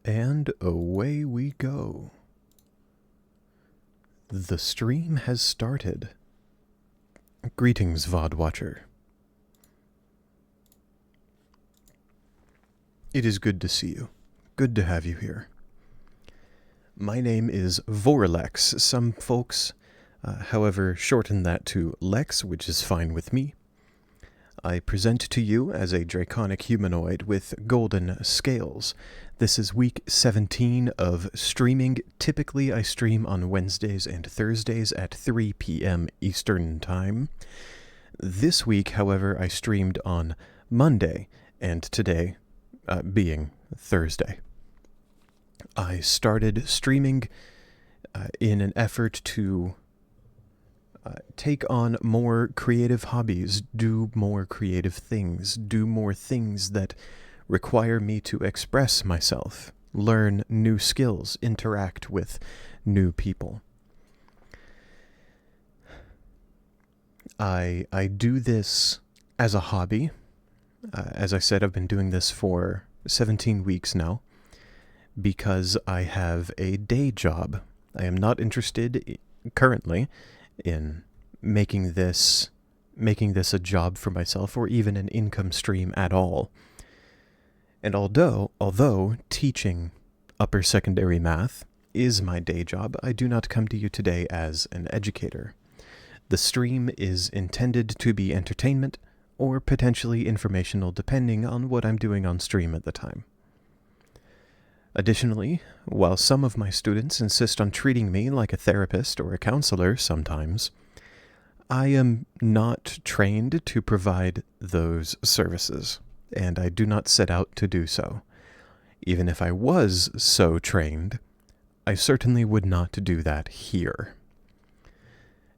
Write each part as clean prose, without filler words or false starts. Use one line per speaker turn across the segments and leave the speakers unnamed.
And away we go. The stream has started. Greetings, VOD Watcher. It is good to see you. Good to have you here. My name is Vorlex. Some folks, however, shorten that to Lex, which is fine with me. I present to you as a draconic humanoid with golden scales. This is week 17 of streaming. Typically, I stream on Wednesdays and Thursdays at 3 p.m. Eastern Time. This week, however, I streamed on Monday, and today being Thursday. I started streaming in an effort to take on more creative hobbies, do more creative things, do more things that require me to express myself, learn new skills, interact with new people. I do this as a hobby. As I said, I've been doing this for 17 weeks now because I have a day job. I am not interested currently in making this a job for myself or even an income stream at all. And although teaching upper secondary math is my day job, I do not come to you today as an educator. The stream is intended to be entertainment or potentially informational depending on what I'm doing on stream at the time. Additionally, while some of my students insist on treating me like a therapist or a counselor sometimes, I am not trained to provide those services, and I do not set out to do so. Even if I was so trained, I certainly would not do that here.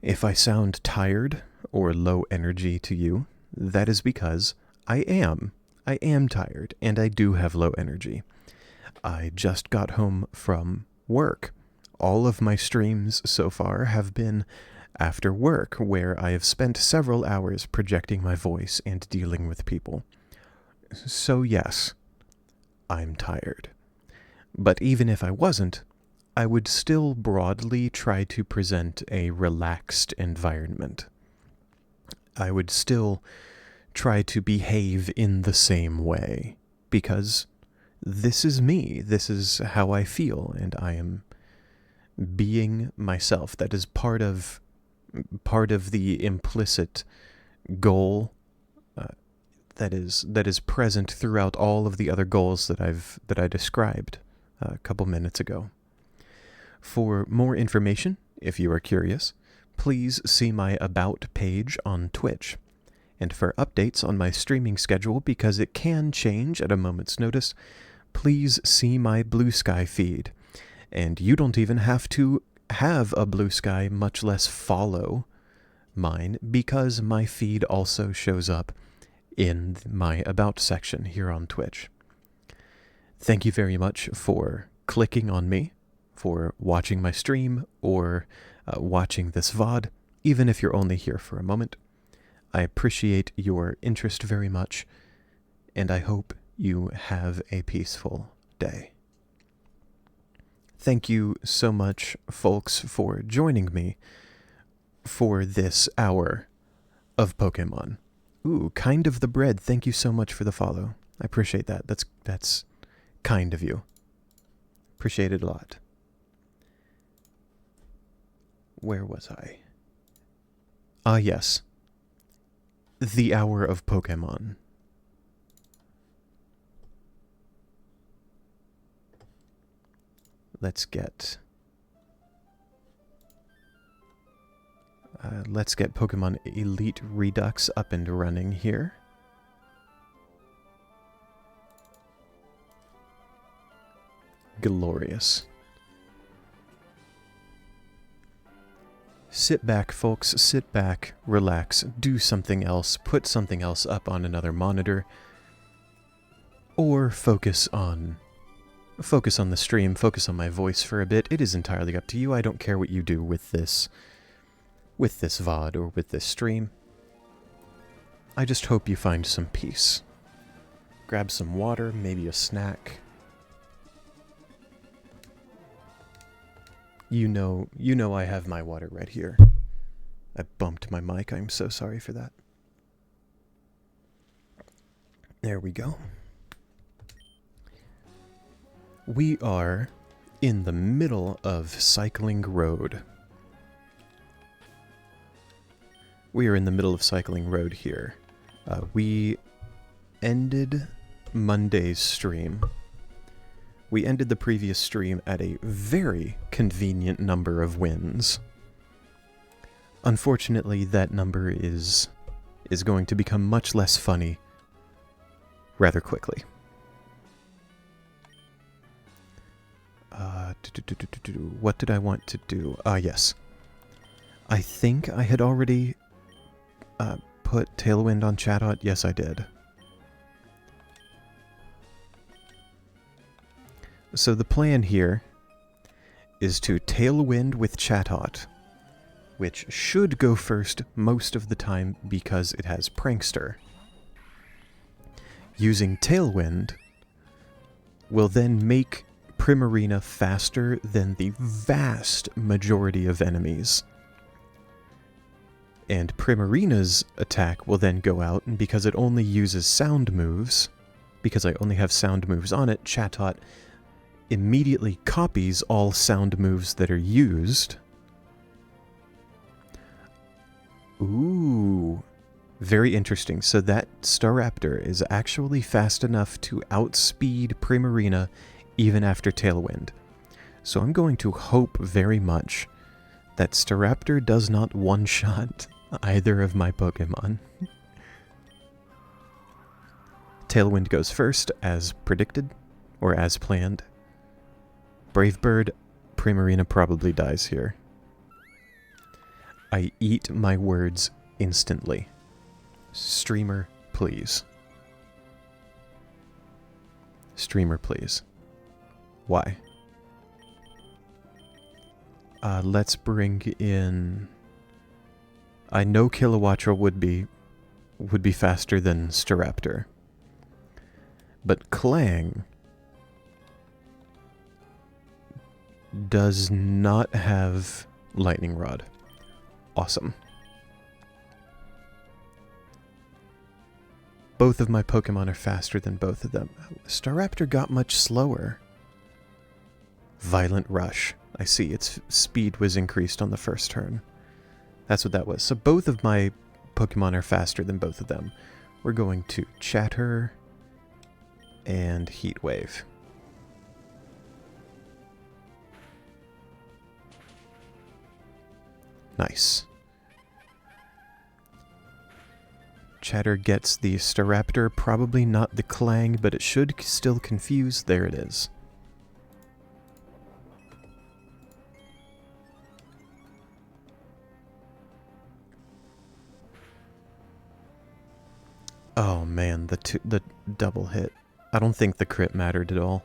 If I sound tired or low energy to you, that is because I am. I am tired, and I do have low energy. I just got home from work. All of my streams so far have been after work, where I have spent several hours projecting my voice and dealing with people. So yes, I'm tired. But even if I wasn't, I would still broadly try to present a relaxed environment. I would still try to behave in the same way, because this is me, this is how I feel, and I am being myself. That is part of the implicit goal that is present throughout all of the other goals that I described a couple minutes ago. For more information, if you are curious, please see my About page on Twitch. And for updates on my streaming schedule, because it can change at a moment's notice, please see my Blue Sky feed. And you don't even have to have a Blue Sky, much less follow mine, because my feed also shows up in my About section here on Twitch. Thank you very much for clicking on me, for watching my stream, or watching this VOD, even if you're only here for a moment. I appreciate your interest very much, and I hope you have a peaceful day. Thank you so much, folks, for joining me for this hour of Pokemon. Ooh, Kind of the Bread, thank you so much for the follow. I appreciate that. That's kind of you. Appreciate it a lot. Where was I? Ah, yes. The hour of Pokemon. Let's get Pokemon Elite Redux up and running here. Glorious. Sit back, folks. Sit back, relax, do something else, put something else up on another monitor, or focus on the stream, focus on my voice for a bit. It is entirely up to you. I don't care what you do with this VOD or with this stream. I just hope you find some peace. Grab some water, maybe a snack. You know I have my water right here. I bumped my mic. I'm so sorry for that. There we go. We are in the middle of Cycling Road. We are in the middle of Cycling Road here. We ended Monday's stream. We ended the previous stream at a very convenient number of wins. Unfortunately, that number is going to become much less funny rather quickly. What did I want to do? Yes. I think I had already put Tailwind on Chatot. Yes, I did. So the plan here is to Tailwind with Chatot, which should go first most of the time because it has Prankster. Using Tailwind will then make Primarina faster than the vast majority of enemies. And Primarina's attack will then go out, and because it only uses sound moves, because I only have sound moves on it, Chatot immediately copies all sound moves that are used. Ooh, very interesting. So that Staraptor is actually fast enough to outspeed Primarina even after Tailwind. So I'm going to hope very much that Staraptor does not one-shot either of my Pokemon. Tailwind goes first, as predicted, or as planned. Brave Bird, Primarina probably dies here. I eat my words instantly. Streamer, please. Streamer, please. Why? Let's bring in... I know Kilowattrel would be faster than Staraptor. But Clang does not have Lightning Rod. Awesome. Both of my Pokemon are faster than both of them. Staraptor got much slower. Violent Rush. I see, its speed was increased on the first turn. That's what that was. So both of my Pokemon are faster than both of them. We're going to Chatter and Heat Wave. Nice. Chatter gets the Staraptor, probably not the Clang, but it should still confuse. There it is. Oh man, the double hit. I don't think the crit mattered at all.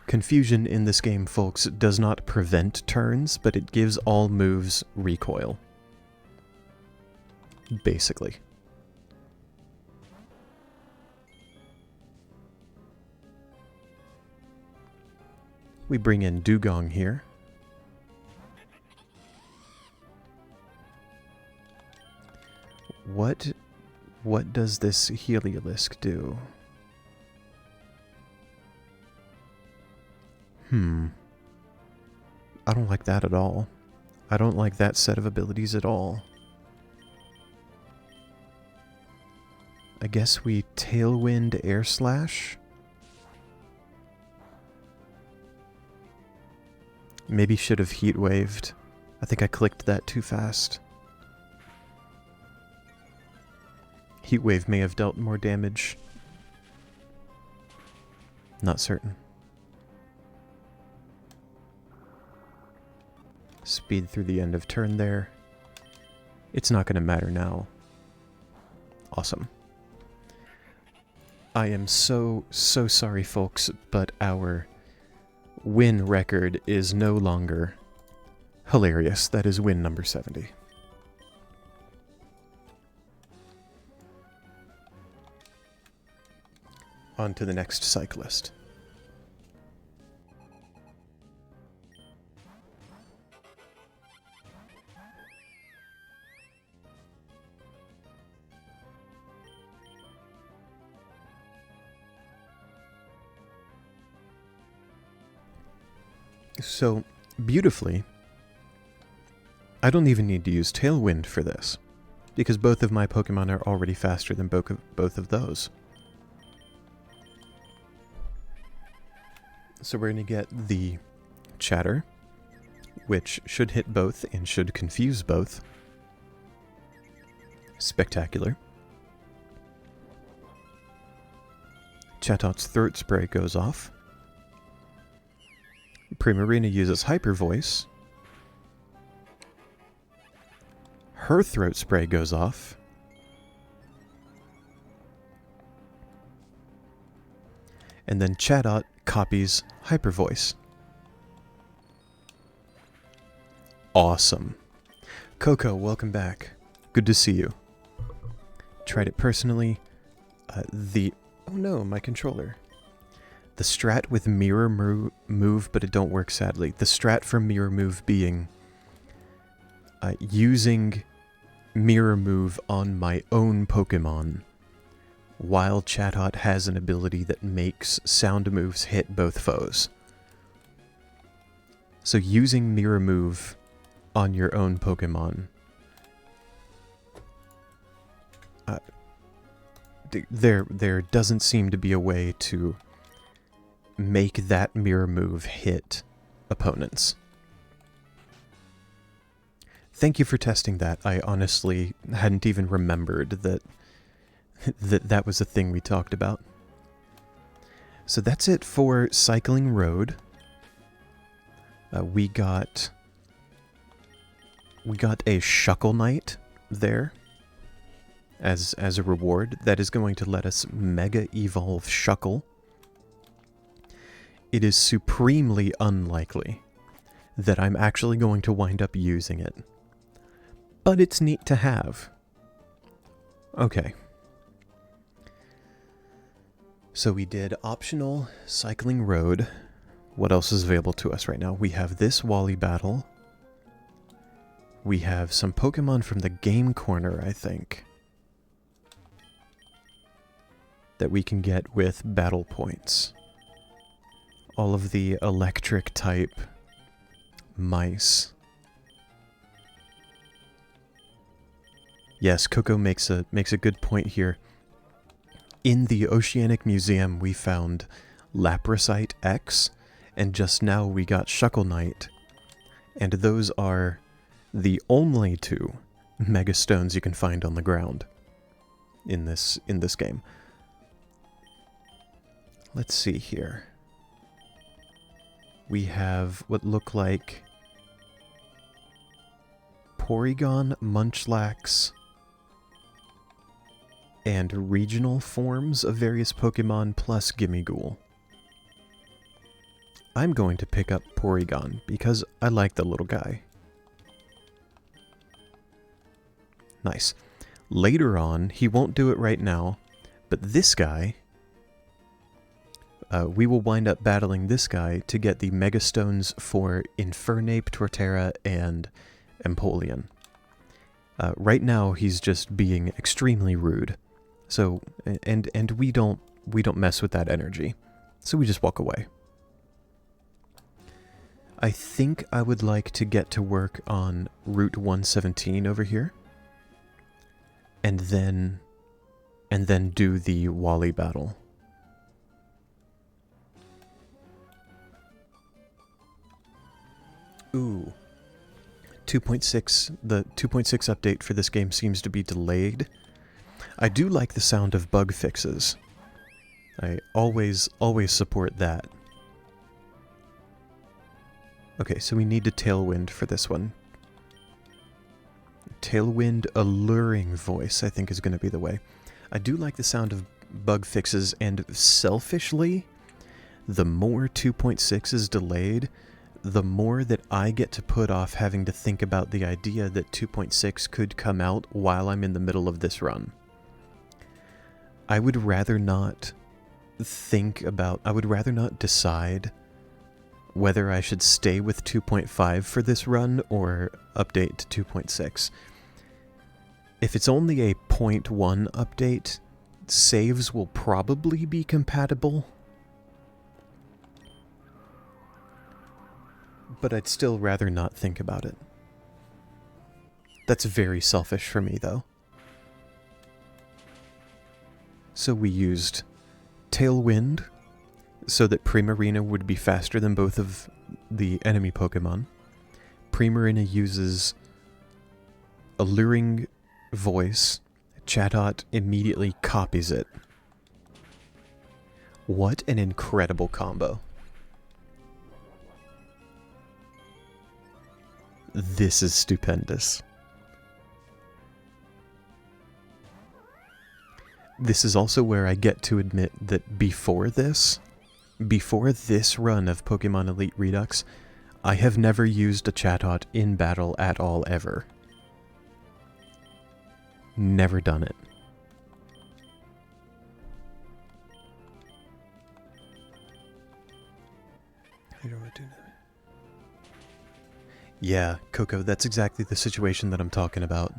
Confusion in this game, folks, does not prevent turns, but it gives all moves recoil. Basically. We bring in Dugong here. What does this Heliolisk do? I don't like that at all. I don't like that set of abilities at all. I guess we Tailwind Air Slash? Maybe should have Heat Waved. I think I clicked that too fast. Heat Wave may have dealt more damage. Not certain. Speed through the end of turn there. It's not going to matter now. Awesome. I am so sorry, folks, but our win record is no longer hilarious. That is win number 70. On to the next cyclist. So, beautifully, I don't even need to use Tailwind for this, because both of my Pokemon are already faster than both of those. So we're going to get the Chatter, which should hit both and should confuse both. Spectacular. Chatot Throat Spray goes off. Primarina uses Hyper Voice. Her Throat Spray goes off. And then Chatot copies Hyper Voice. Awesome. Coco, welcome back. Good to see you. Tried it personally. Oh no, my controller. The strat with Mirror Move, but it don't work sadly. The strat for Mirror Move being using Mirror Move on my own Pokemon, while Chatot has an ability that makes sound moves hit both foes. So using Mirror Move on your own Pokemon, there doesn't seem to be a way to make that Mirror Move hit opponents. Thank you for testing that. I honestly hadn't even remembered that was a thing we talked about. So that's it for Cycling Road. We got a Shuckle Knight there as a reward. That is going to let us Mega Evolve Shuckle. It is supremely unlikely that I'm actually going to wind up using it, but it's neat to have. Okay. So we did optional Cycling Road. What else is available to us right now? We have this Wally battle. We have some Pokemon from the Game Corner, I think, that we can get with battle points. All of the electric type mice. Yes, Coco makes a good point here. In the Oceanic Museum, we found Laprasite X, and just now we got Shuckle Knight, and those are the only two Mega Stones you can find on the ground in this game. Let's see here. We have what look like Porygon, Munchlax, and regional forms of various Pokemon plus Gimmighoul. I'm going to pick up Porygon because I like the little guy. Nice. Later on, he won't do it right now, but this guy, we will wind up battling this guy to get the Mega Stones for Infernape, Torterra, and Empoleon. Right now, he's just being extremely rude. So, and we don't mess with that energy. So we just walk away. I think I would like to get to work on Route 117 over here. And then do the Wally battle. Ooh. 2.6, the 2.6 update for this game seems to be delayed. I do like the sound of bug fixes. I always support that. Okay, so we need to Tailwind for this one. Tailwind Alluring Voice, I think, is going to be the way. I do like the sound of bug fixes, and selfishly, the more 2.6 is delayed, the more that I get to put off having to think about the idea that 2.6 could come out while I'm in the middle of this run. I would rather not decide whether I should stay with 2.5 for this run or update to 2.6. If it's only a 0.1 update, saves will probably be compatible. but I'd still rather not think about it. That's very selfish for me, though. So we used Tailwind, so that Primarina would be faster than both of the enemy Pokemon. Primarina uses Alluring Voice. Chatot immediately copies it. What an incredible combo. This is stupendous. This is also where I get to admit that before this run of Pokemon Elite Redux, I have never used a Chatot in battle at all ever. Never done it. Yeah, Coco, that's exactly the situation that I'm talking about.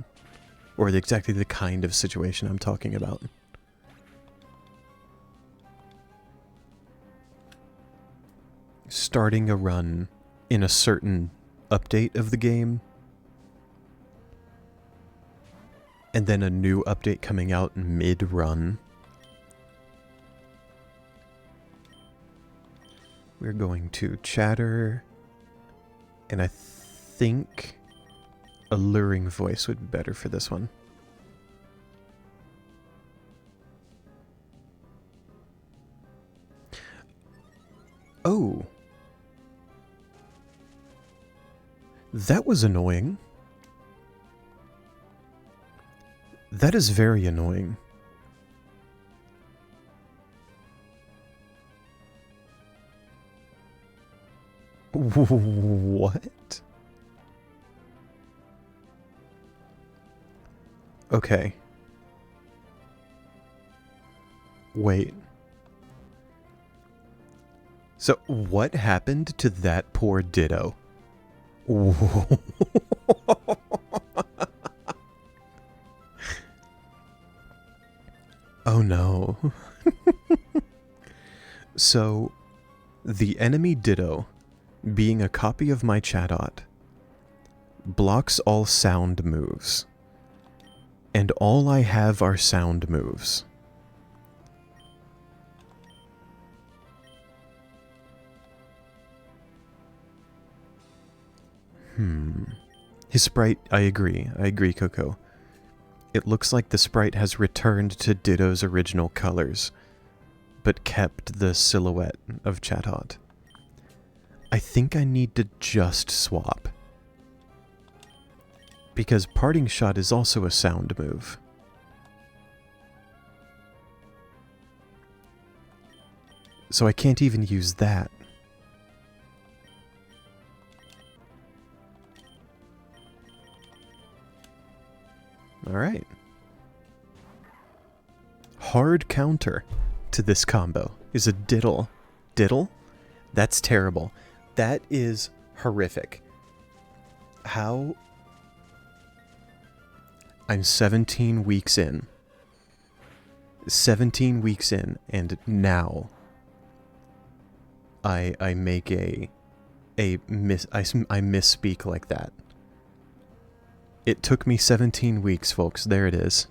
Or exactly the kind of situation I'm talking about. Starting a run in a certain update of the game, and then a new update coming out mid-run. We're going to Chatter, and I think Alluring Voice would be better for this one. Oh. That was annoying. That is very annoying. What? Okay. Wait. So, what happened to that poor Ditto? Oh no. So, the enemy Ditto, being a copy of my Chatot, blocks all sound moves. And all I have are sound moves. His sprite, I agree, Coco. It looks like the sprite has returned to Ditto's original colors, but kept the silhouette of Chatot. I think I need to just swap. Because Parting Shot is also a sound move. So I can't even use that. Alright. Hard counter to this combo is a Diddle. Diddle? That's terrible. That is horrific. How? I'm 17 weeks in. 17 weeks in, and now I make I misspeak like that. It took me 17 weeks, folks. There it is.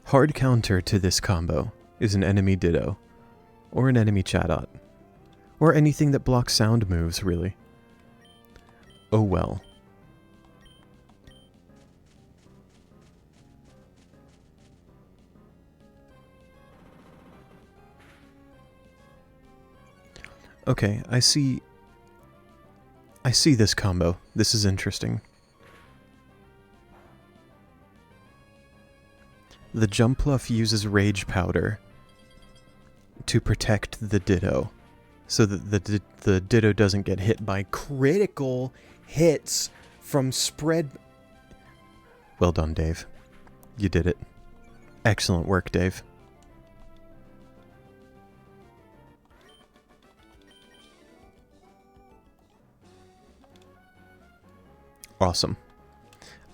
Hard counter to this combo is an enemy Ditto, or an enemy Chatot, or anything that blocks sound moves, really. Oh well. Okay, I see this combo. This is interesting. The Jumpluff uses Rage Powder to protect the Ditto, so that the Ditto doesn't get hit by critical hits from spread. Well done, Dave. You did it. Excellent work, Dave. Awesome.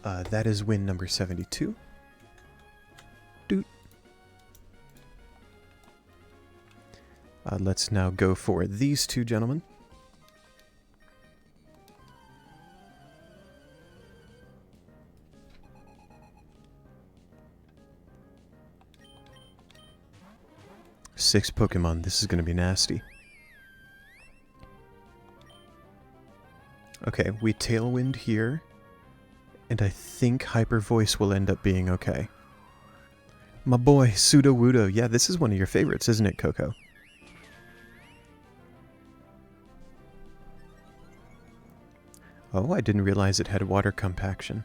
That is win number 72. Doot. Let's now go for these two gentlemen. Six Pokemon. This is going to be nasty. Okay, we Tailwind here. And I think Hyper Voice will end up being okay. My boy, Sudowoodo. Yeah, this is one of your favorites, isn't it, Coco? Oh, I didn't realize it had water compaction.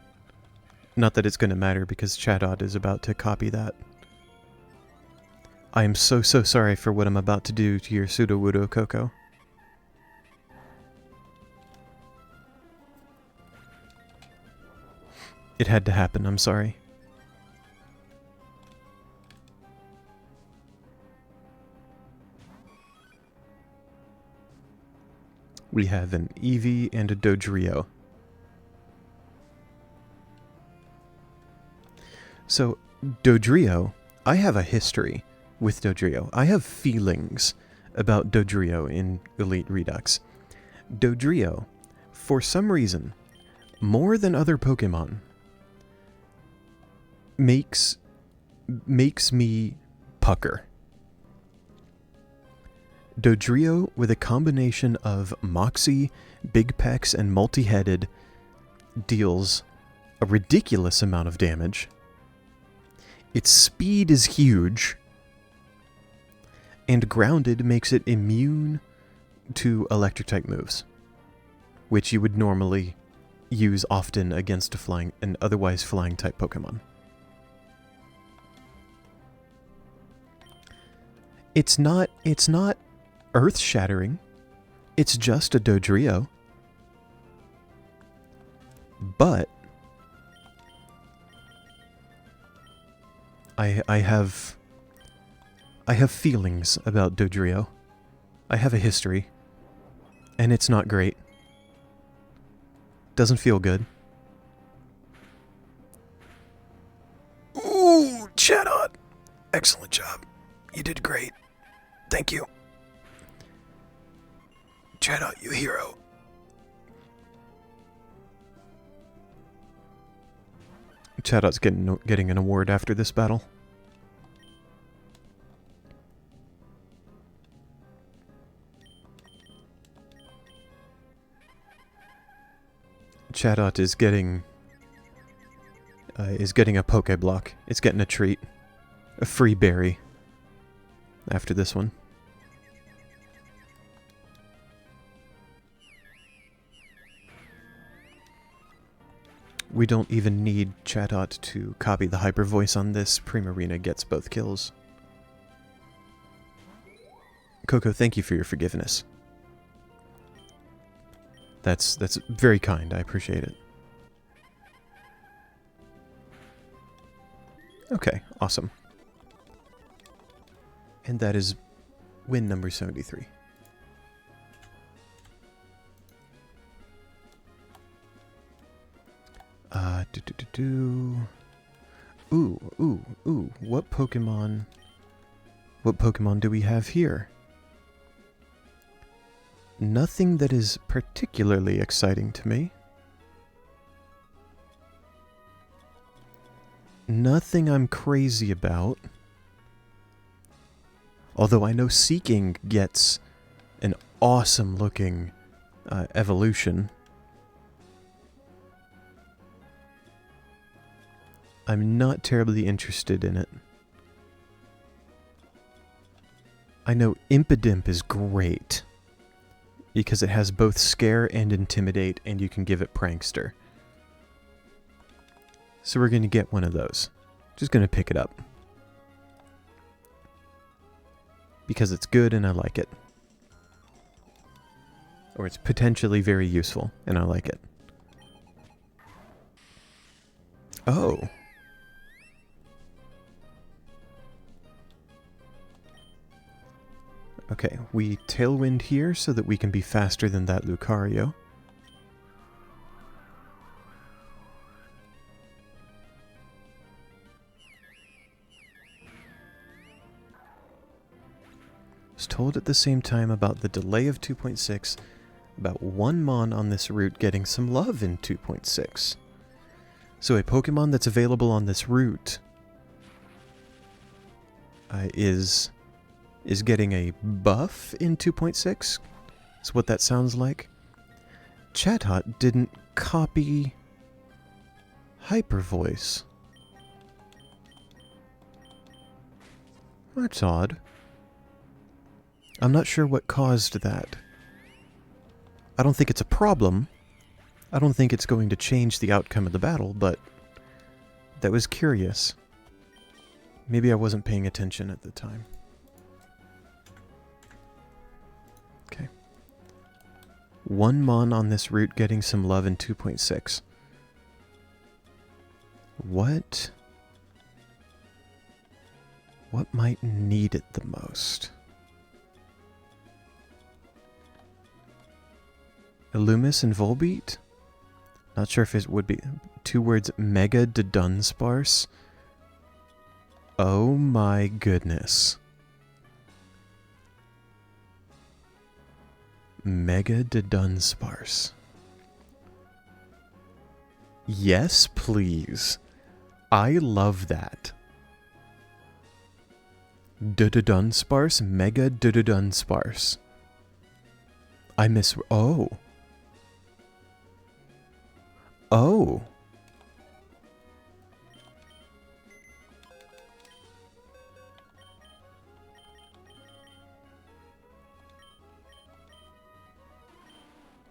Not that it's going to matter because Chatot is about to copy that. I am so sorry for what I'm about to do to your Sudowoodo, Coco. It had to happen, I'm sorry. We have an Eevee and a Dodrio. So, Dodrio, I have a history with Dodrio. I have feelings about Dodrio in Elite Redux. Dodrio, for some reason, more than other Pokemon, makes me pucker. Dodrio, with a combination of Moxie, Big Pecs, and Multi-Headed, deals a ridiculous amount of damage. Its speed is huge, and Grounded makes it immune to Electric-type moves, which you would normally use often against an otherwise flying-type Pokemon. It's not earth-shattering. It's just a Dodrio. But I have feelings about Dodrio. I have a history, and it's not great. Doesn't feel good. Ooh, Chatot! Excellent job. You did great. Thank you. Chatot, you hero. Chatot's getting an award after this battle. Chatot is getting a Pokeblock. It's getting a treat. A free berry after this one. We don't even need Chatot to copy the Hyper Voice on this. Primarina gets both kills. Coco, thank you for your forgiveness. That's very kind. I appreciate it. Okay, awesome. And that is win number 73. Ooh, what Pokemon do we have here? Nothing that is particularly exciting to me. Nothing I'm crazy about. Although I know Seeking gets an awesome looking evolution. I'm not terribly interested in it. I know Impidimp is great, because it has both Scare and Intimidate, and you can give it Prankster. So we're going to get one of those. Just going to pick it up. Because it's good and I like it. Or it's potentially very useful and I like it. Oh. Okay, we Tailwind here so that we can be faster than that Lucario. was told at the same time about the delay of 2.6, about one Mon on this route getting some love in 2.6. So a Pokemon that's available on this route is getting a buff in 2.6. Is what that sounds like. Chatot didn't copy Hyper Voice. That's odd. I'm not sure what caused that. I don't think it's a problem. I don't think it's going to change the outcome of the battle, but that was curious. Maybe I wasn't paying attention at the time. Okay. One Mon on this route getting some love in 2.6. What might need it the most? Illumis and Volbeat? Not sure if it would be 2 words. Mega de Dunsparce. Oh my goodness. Mega de Dunsparce. Yes, please. I love that. Dunsparce, Mega Dunsparce. I miss. Oh. Oh.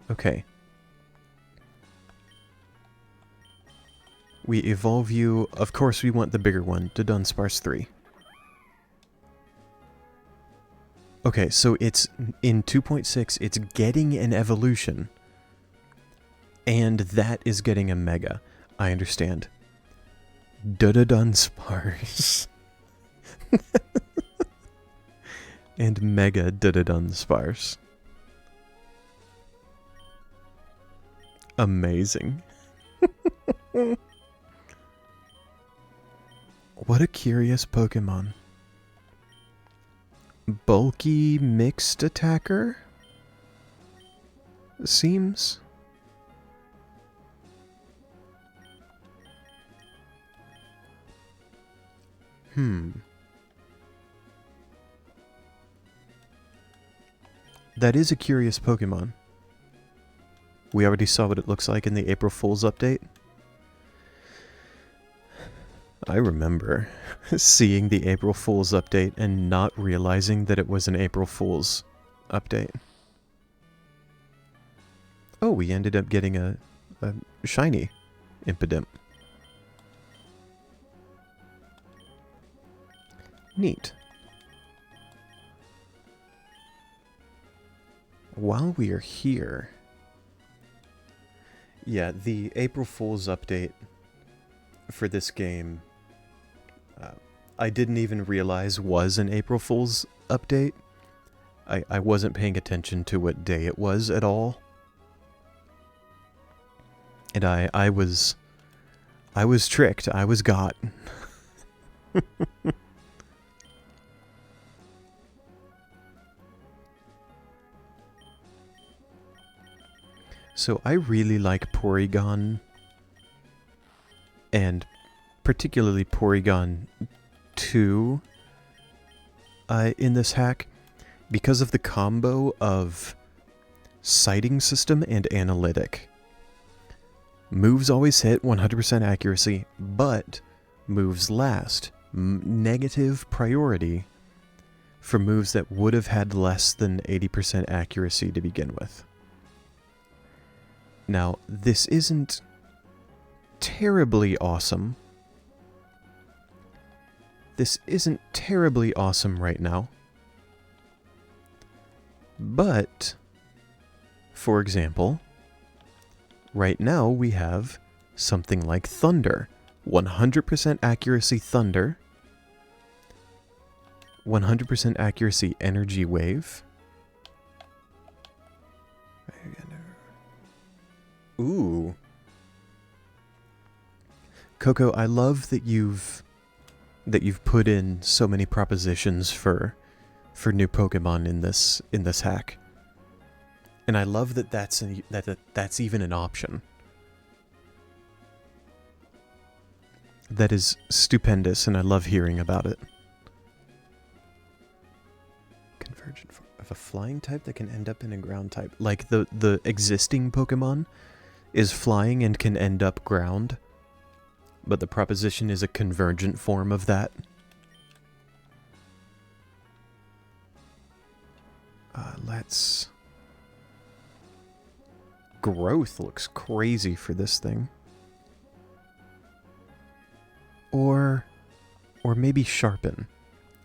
Okay. We evolve you. Of course, we want the bigger one, to Dunsparce 3. Okay, so it's in 2.6, it's getting an evolution. And that is getting a Mega. I understand. Dunsparce. And Mega Dunsparce. Amazing. What a curious Pokemon. Bulky mixed attacker? Seems. That is a curious Pokemon. We already saw what it looks like in the April Fool's update. I remember seeing the April Fool's update and not realizing that it was an April Fool's update. Oh, we ended up getting a shiny Impidimp. Neat. While we are here... Yeah, the April Fool's update for this game, I didn't even realize was an April Fool's update. I wasn't paying attention to what day it was at all. And I was tricked. I was got. So I really like Porygon, and particularly Porygon 2 in this hack, because of the combo of sighting system and analytic. Moves always hit 100% accuracy, but moves last. Negative priority for moves that would have had less than 80% accuracy to begin with. Now, this isn't terribly awesome. This isn't terribly awesome right now. But, for example, right now we have something like Thunder. 100% accuracy Thunder. 100% accuracy Energy Wave. Ooh. Coco, I love that you've put in so many propositions for for new Pokemon in this hack. And I love that that's even an option. That is stupendous, and I love hearing about it. Convergent of a flying type that can end up in a ground type. Like the existing Pokemon is flying and can end up ground, but the proposition is a convergent form of that. Let's... Growth looks crazy for this thing. Or maybe Sharpen.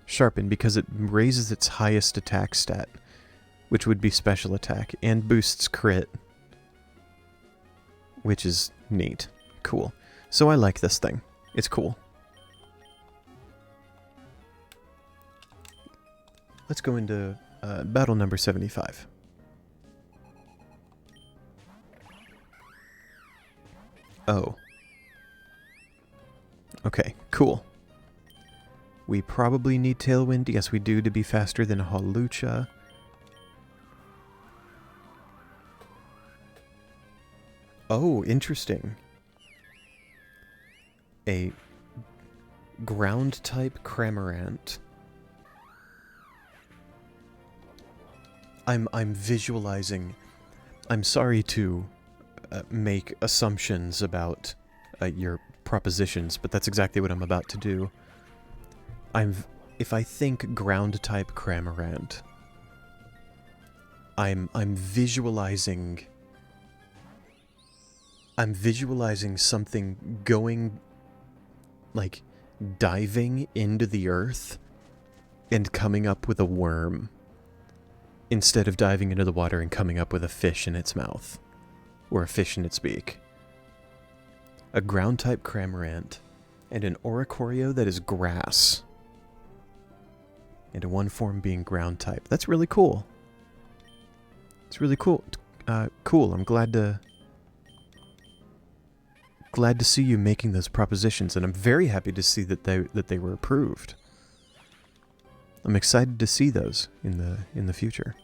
Sharpen, because it raises its highest attack stat, which would be special attack, and boosts crit, which is neat. Cool. So I like this thing. It's cool. Let's go into battle number 75. Oh. Okay, cool. We probably need Tailwind. Yes, we do, to be faster than Hawlucha. Oh, interesting. A ground-type Cramorant. I'm visualizing... I'm sorry to make assumptions about your propositions, but that's exactly what I'm about to do. If I think ground-type Cramorant, I'm visualizing something going, like, diving into the earth and coming up with a worm, instead of diving into the water and coming up with a fish in its mouth, or a fish in its beak. A ground-type Cramorant, and an Oricorio that is grass. And a one form being ground-type. That's really cool. It's really cool. Cool. I'm glad to see you making those propositions, and I'm very happy to see that they were approved. I'm excited to see those in the future.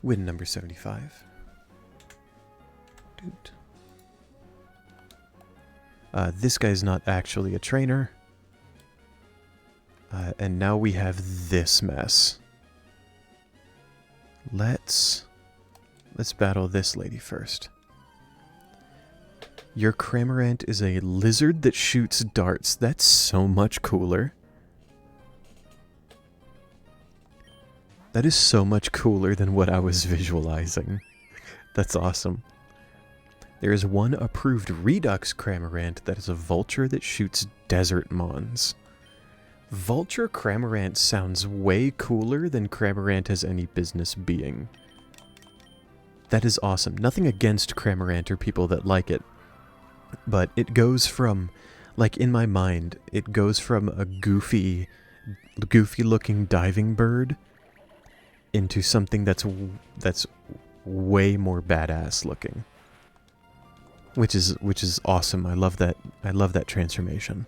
Win number 75. Dude. This guy's not actually a trainer. And now we have this mess. Let's battle this lady first. Your Cramorant is a lizard that shoots darts. That's so much cooler. That is so much cooler than what I was visualizing. That's awesome. There is one approved Redux Cramorant that is a vulture that shoots desert mons. Vulture Cramorant sounds way cooler than Cramorant has any business being. That is awesome. Nothing against Cramorant or people that like it, but it goes from, like, in my mind, it goes from a goofy looking diving bird into something that's way more badass looking. Which is awesome. I love that transformation.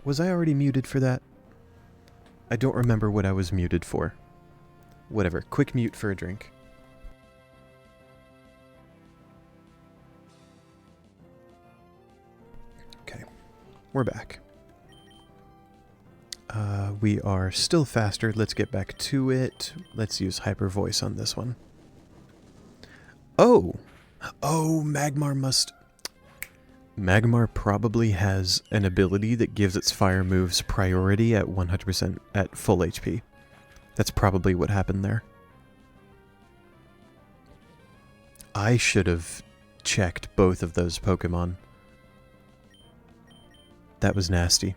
Was I already muted for that? I don't remember what I was muted for. Whatever. Quick mute for a drink. Okay. We're back. We are still faster. Let's get back to it. Let's use Hyper Voice on this one. Oh! Oh, Magmar probably has an ability that gives its fire moves priority at 100% at full HP. That's probably what happened there. I should have checked both of those Pokemon. That was nasty.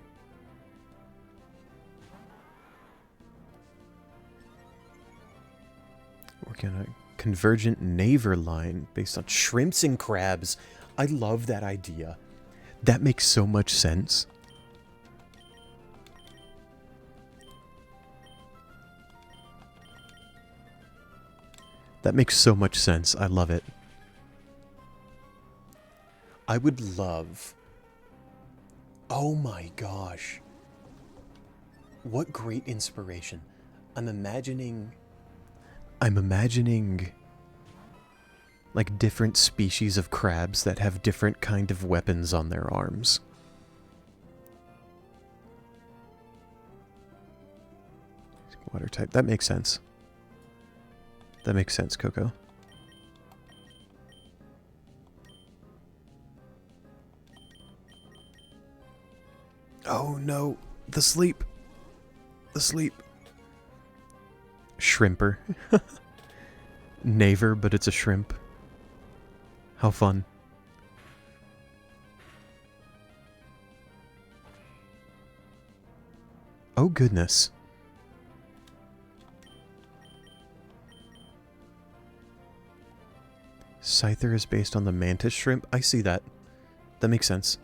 Working on a convergent Naver line based on shrimps and crabs. I love that idea. That makes so much sense. That makes so much sense. I love it. I would love... Oh my gosh. What great inspiration. I'm imagining like different species of crabs that have different kind of weapons on their arms. Water type. That makes sense. That makes sense, Coco. Oh no, the sleep. The sleep. Shrimper. Naver, but it's a shrimp. How fun. Oh goodness. Scyther is based on the mantis shrimp. I see that. That makes sense.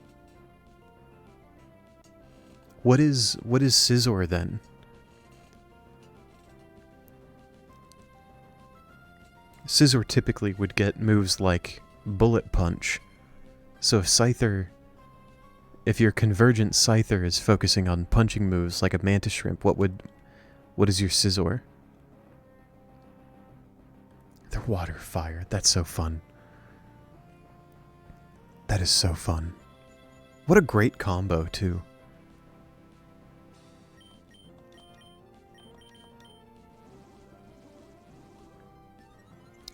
What is Scizor then? Scizor typically would get moves like Bullet Punch. So if your Convergent Scyther is focusing on punching moves like a Mantis Shrimp, what is your Scizor? They're water fire. That's so fun. That is so fun. What a great combo too.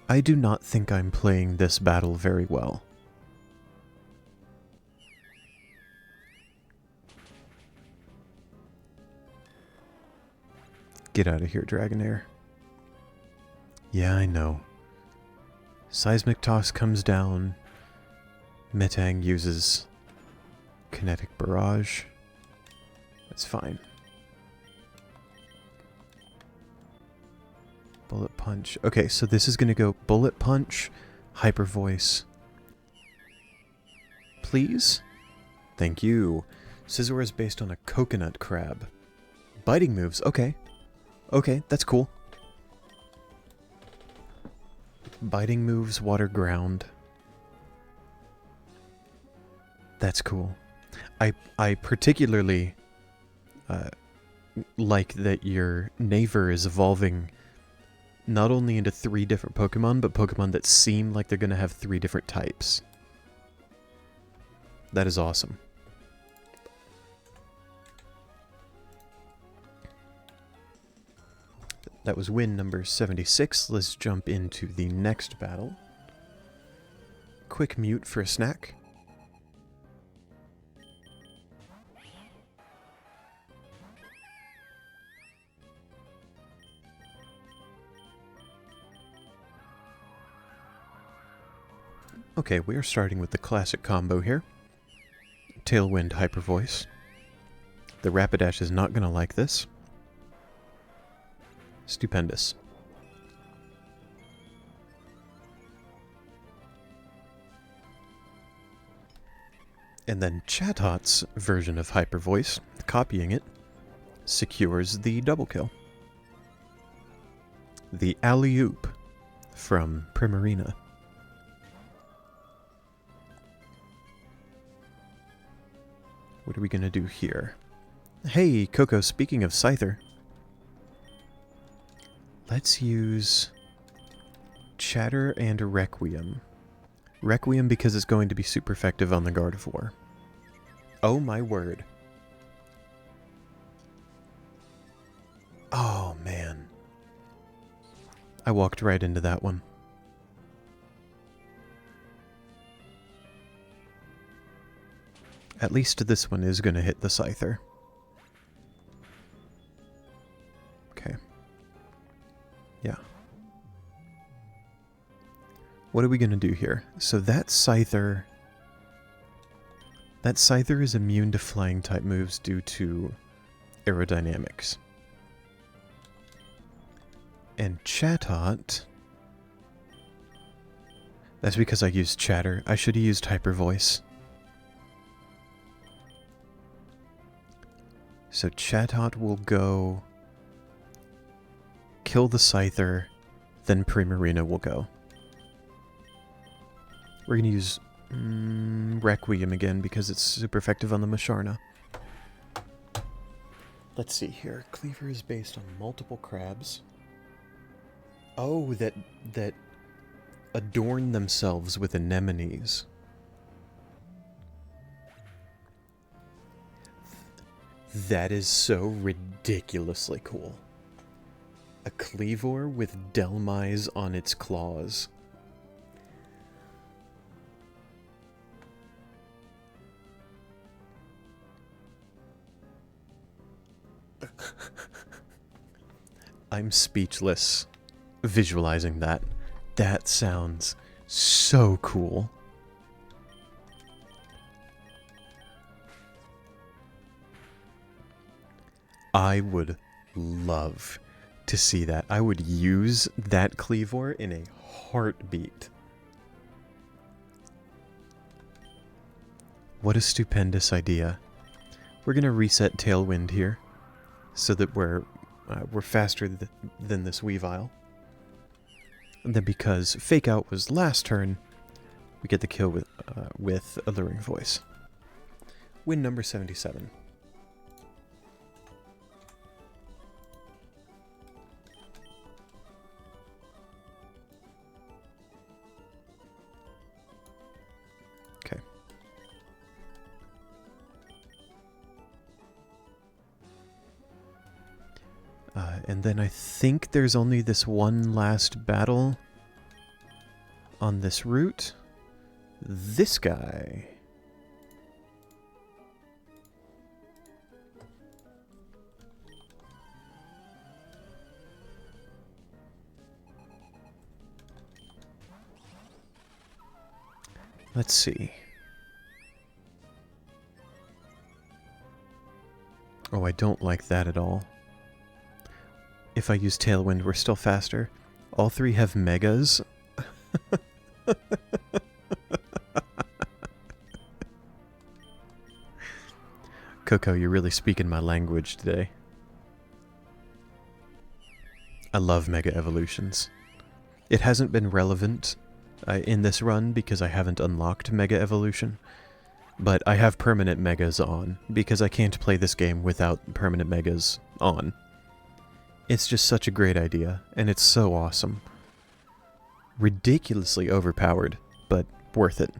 I do not think I'm playing this battle very well. Get out of here, Dragonair. Yeah, I know. Seismic Toss comes down. Metang uses Kinetic Barrage. That's fine. Bullet Punch. Okay, so this is going to go Bullet Punch, Hyper Voice. Please? Thank you. Scizor is based on a coconut crab. Biting moves. Okay. Okay, that's cool. Biting moves, water, ground. That's cool. I particularly like that your Naver is evolving not only into 3 different Pokemon, but Pokemon that seem like they're going to have 3 different types. That is awesome. That was win number 76. Let's jump into the next battle. Quick mute for a snack. Okay, we are starting with the classic combo here. Tailwind Hyper Voice. The Rapidash is not going to like this. Stupendous. And then Chatot's version of Hyper Voice, copying it, secures the double kill. The Alley-Oop from Primarina. What are we going to do here? Hey, Coco, speaking of Scyther. Let's use Chatter and Requiem. Requiem because it's going to be super effective on the Gardevoir. Oh my word. Oh man. I walked right into that one. At least this one is going to hit the Scyther. Okay. Yeah. What are we going to do here? So that Scyther is immune to flying type moves due to aerodynamics. And Chatot, that's because I used Chatter. I should have used Hyper Voice. So Chatot will go kill the Scyther, then Primarina will go. We're going to use Requiem again, because it's super effective on the Musharna. Let's see here. Cleaver is based on multiple crabs. Oh, that adorn themselves with anemones. That is so ridiculously cool. A Cleavor with Delmise on its claws. I'm speechless visualizing that. That sounds so cool. I would love to see that. I would use that Cleavor in a heartbeat. What a stupendous idea. We're going to reset Tailwind here so that we're faster than this Weavile. And then because Fake Out was last turn, we get the kill with Alluring Voice. Win number 77. Okay. And then I think there's only this one last battle on this route. This guy. Let's see. Oh, I don't like that at all. If I use Tailwind, we're still faster. All three have megas. Coco, you're really speaking my language today. I love Mega Evolutions. It hasn't been relevant in this run because I haven't unlocked Mega Evolution, but I have permanent Megas on because I can't play this game without permanent Megas on. It's just such a great idea, and it's so awesome. Ridiculously overpowered, but worth it.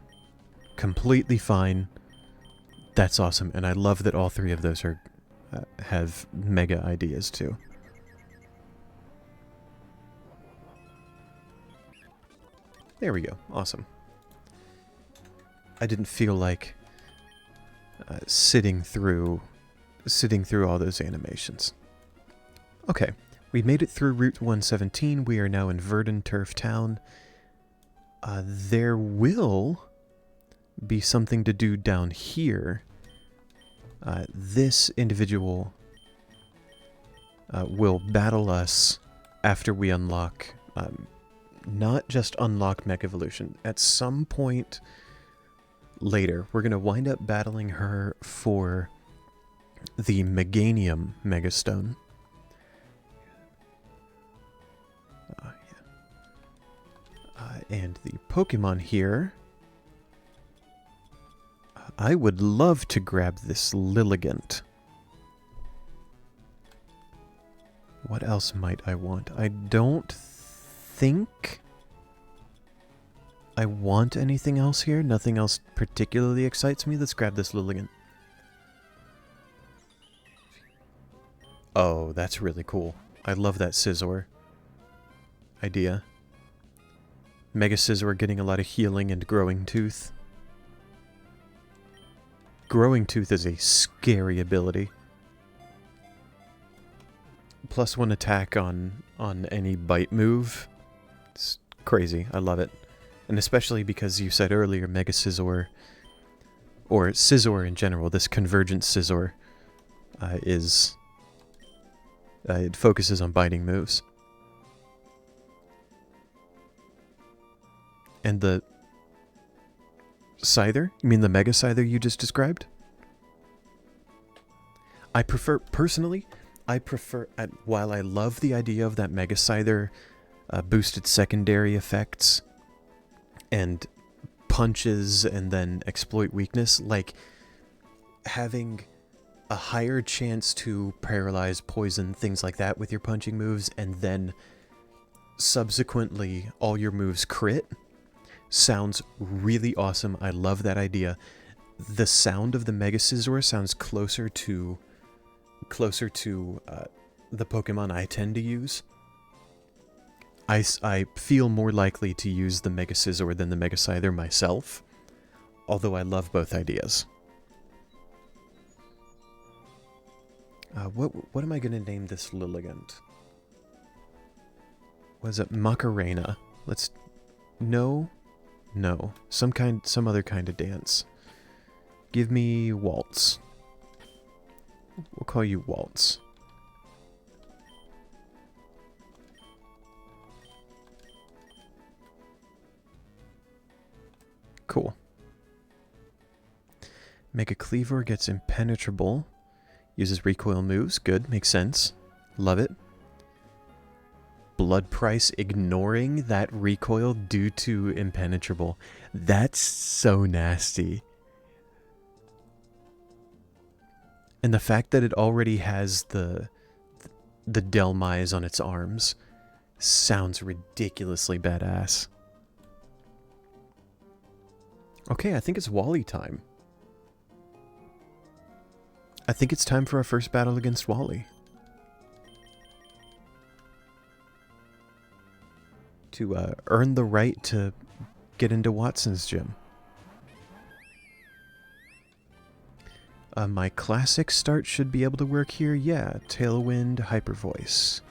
Completely fine. That's awesome, and I love that all three of those are have mega ideas too. There we go. Awesome. I didn't feel like sitting through all those animations. Okay, we made it through Route 117. We are now in Verdant Turf Town. There will be something to do down here. This individual will battle us after we unlock, not just unlock Mech Evolution. At some point later, we're going to wind up battling her for the Meganium Megastone. And the Pokemon here, I would love to grab this Lilligant. What else might I want? I don't think I want anything else here. Nothing else particularly excites me. Let's grab this Lilligant. Oh, that's really cool. I love that Scizor idea. Mega Scizor getting a lot of healing and Growing Tooth. Growing Tooth is a scary ability. +1 attack on any bite move. It's crazy. I love it. And especially because you said earlier Mega Scizor, or Scizor in general, this Convergent Scizor it focuses on biting moves. And the Scyther? You mean the Mega Scyther you just described? I prefer, personally, while I love the idea of that Mega Scyther boosted secondary effects and punches and then exploit weakness, like having a higher chance to paralyze, poison, things like that with your punching moves, and then subsequently all your moves crit, sounds really awesome. I love that idea. The sound of the Mega Scizor sounds closer to the Pokemon I tend to use. I feel more likely to use the Mega Scizor than the Mega Scyther myself, although I love both ideas. What am I going to name this Lilligant? Was it Macarena? Let's... No. Some other kind of dance. Give me Waltz. We'll call you Waltz. Cool. Mega Cleaver gets Impenetrable. Uses recoil moves. Good. Makes sense. Love it. Blood Price ignoring that recoil due to Impenetrable. That's so nasty. And the fact that it already has the Delmise on its arms sounds ridiculously badass. Okay, I think it's Wally time. I think it's time for our first battle against Wally. To earn the right to get into Watson's gym. My classic start should be able to work here. Yeah, Tailwind, Hyper Voice.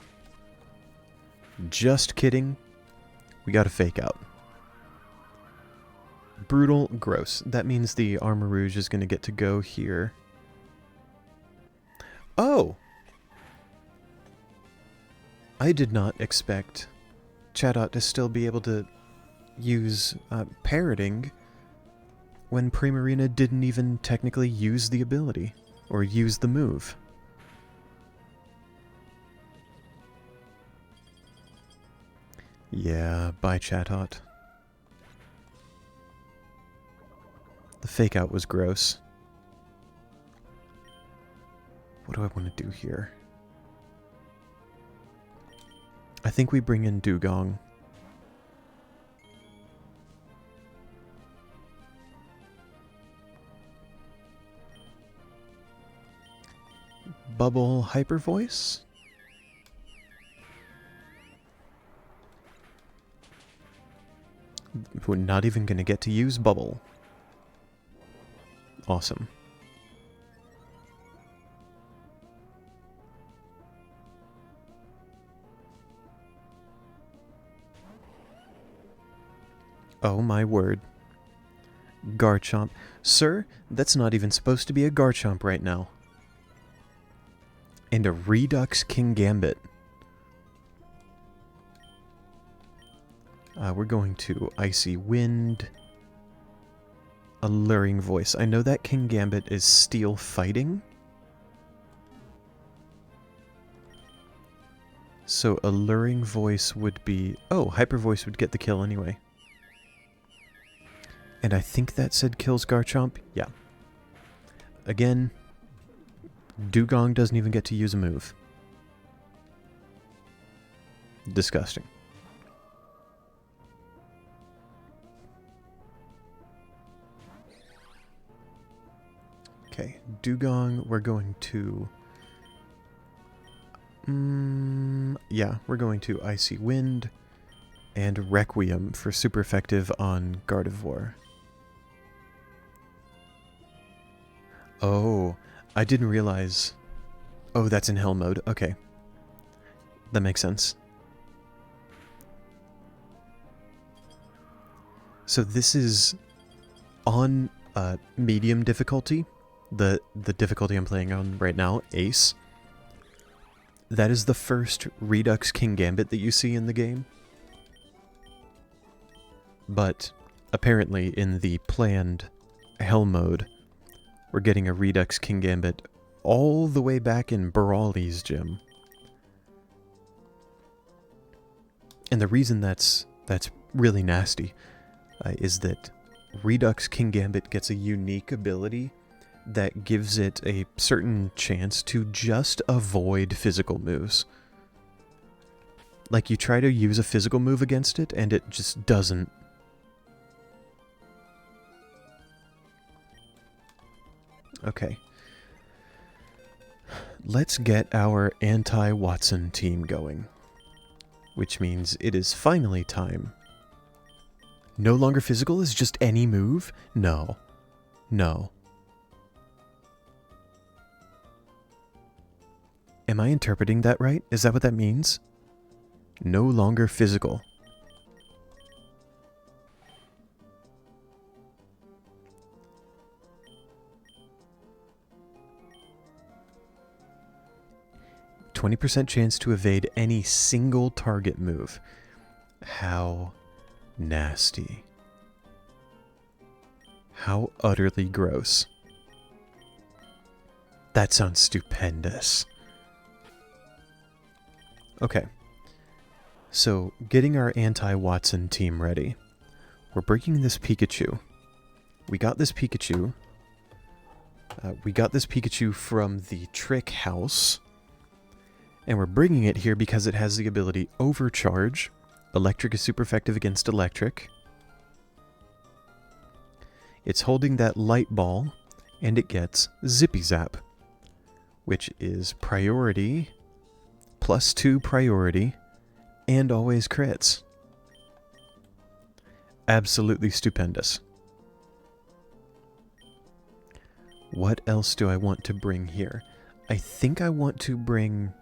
Just kidding. We got a fake out. Brutal, gross. That means the Armarouge is going to get to go here. Oh! I did not expect Chatot to still be able to use parroting when Primarina didn't even technically use the ability or use the move. Yeah, bye Chatot. The fake out was gross. What do I want to do here? I think we bring in Dugong. Bubble Hyper Voice? We're not even going to get to use Bubble. Awesome. Oh my word. Garchomp. Sir, that's not even supposed to be a Garchomp right now. And a Redux King Gambit. We're going to Icy Wind. Alluring Voice. I know that King Gambit is Steel Fighting. So Alluring Voice would be... Oh, Hyper Voice would get the kill anyway. And I think that said kills Garchomp. Yeah. Again, Dugong doesn't even get to use a move. Disgusting. Okay, Dugong, we're going to... yeah, we're going to Icy Wind and Requiem for super effective on Gardevoir. Oh, I didn't realize... Oh, that's in Hell mode. Okay. That makes sense. So this is on medium difficulty. The difficulty I'm playing on right now, Ace. That is the first Redux King Gambit that you see in the game. But apparently in the planned Hell mode, we're getting a Redux King Gambit all the way back in Brawly's gym. And the reason that's really nasty is that Redux Kingambit gets a unique ability that gives it a certain chance to just avoid physical moves. Like, you try to use a physical move against it, and it just doesn't. Okay. Let's get our anti-Watson team going. Which means it is finally time. No longer physical is just any move? No. No. Am I interpreting that right? Is that what that means? No longer physical. %20 chance to evade any single target move. How nasty. How utterly gross. That sounds stupendous. Okay. So, getting our anti-Watson team ready. We're bringing this Pikachu. We got this Pikachu. From the Trick House. And we're bringing it here because it has the ability Overcharge. Electric is super effective against electric. It's holding that light ball, and it gets Zippy Zap, which is priority, +2 priority, and always crits. Absolutely stupendous. What else do I want to bring here? I think I want to bring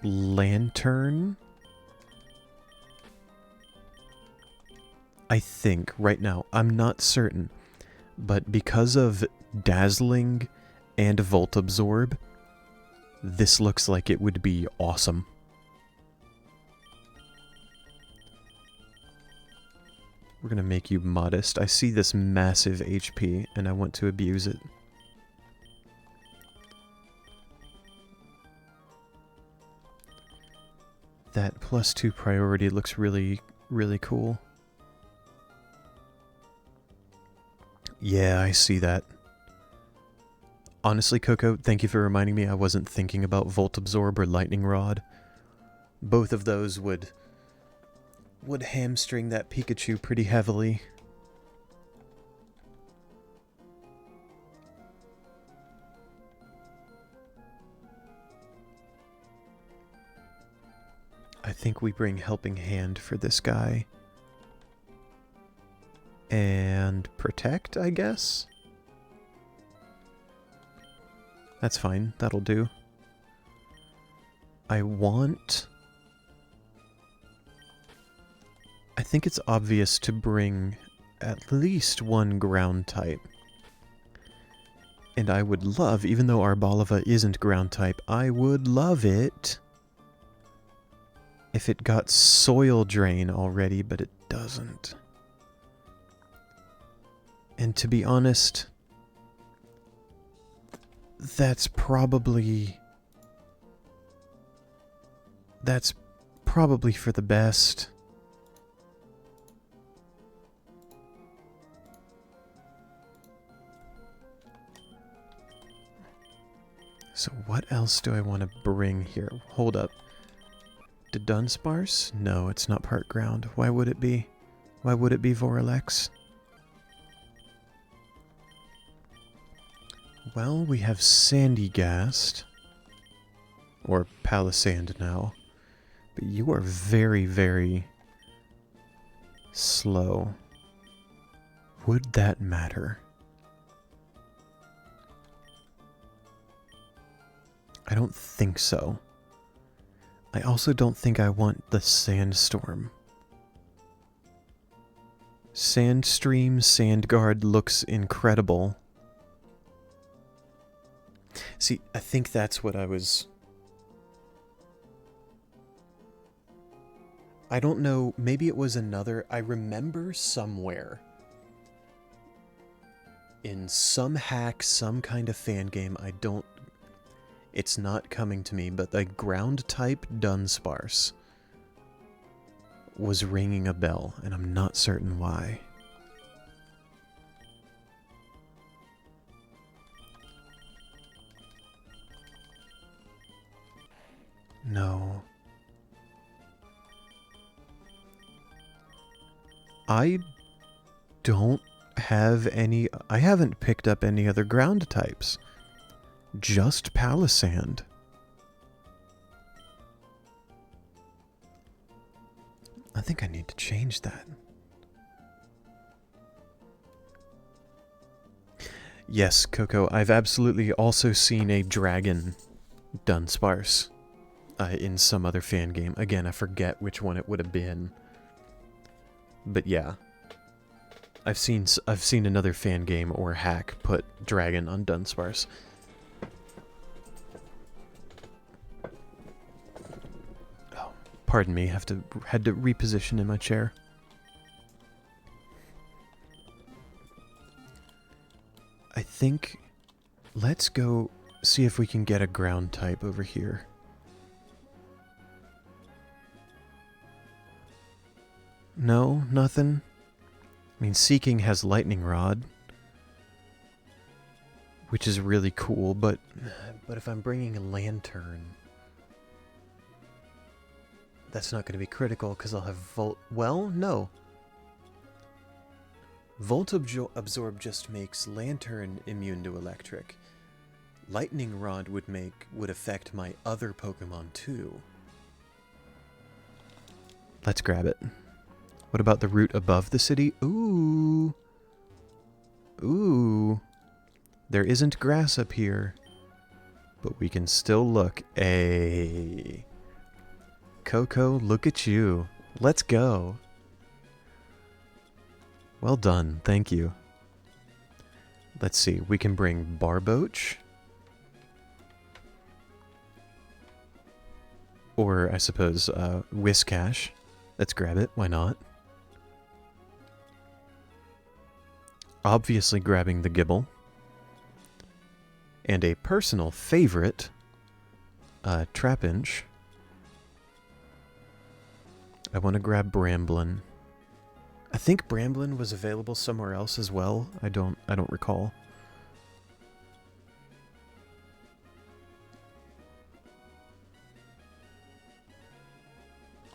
Lantern. I think, right now. I'm not certain. But because of Dazzling and Volt Absorb, this looks like it would be awesome. We're gonna make you modest. I see this massive HP, and I want to abuse it. That +2 priority looks really, really cool. Yeah, I see that. Honestly, Coco, thank you for reminding me I wasn't thinking about Volt Absorb or Lightning Rod. Both of those would hamstring that Pikachu pretty heavily. I think we bring Helping Hand for this guy. And Protect, I guess? That's fine, that'll do. I think it's obvious to bring at least one ground type. And I would love, even though Arboliva isn't ground type, I would love it if it got Soil Drain already, but it doesn't. And to be honest, that's probably for the best. So what else do I want to bring here? Hold up. Did Dunsparce? No, it's not part ground. Why would it be? Why would it be Voralex? Well, we have Sandygast. Or Palisand now. But you are very, very slow. Would that matter? I don't think so. I also don't think I want the Sandstorm. Sandstream Sandguard looks incredible. See, I think that's what I was... I don't know, maybe it was another... I remember somewhere in some hack, some kind of fan game, I don't... It's not coming to me, but the ground type Dunsparce was ringing a bell, and I'm not certain why. No. I don't have any... I haven't picked up any other ground types. Just Palisand. I think I need to change that. Yes, Coco, I've absolutely also seen a dragon Dunsparce in some other fan game. Again, I forget which one it would have been. But yeah. I've seen another fan game or hack put dragon on Dunsparce. Oh, pardon me, had to reposition in my chair. I think let's go see if we can get a ground type over here. No, nothing. I mean, Seeking has Lightning Rod, which is really cool, but if I'm bringing a Lantern, that's not going to be critical because I'll have Volt. Well, no. Volt Absorb just makes Lantern immune to electric. Lightning Rod would affect my other Pokemon too. Let's grab it. What about the route above the city? Ooh. Ooh. There isn't grass up here, but we can still look. Hey. Coco, look at you. Let's go. Well done, thank you. Let's see, we can bring Barboach. Or, I suppose, Whiscash. Let's grab it, why not? Obviously grabbing the Gibble. And a personal favorite, Trapinch. I want to grab Bramblin. I think Bramblin was available somewhere else as well. I don't recall.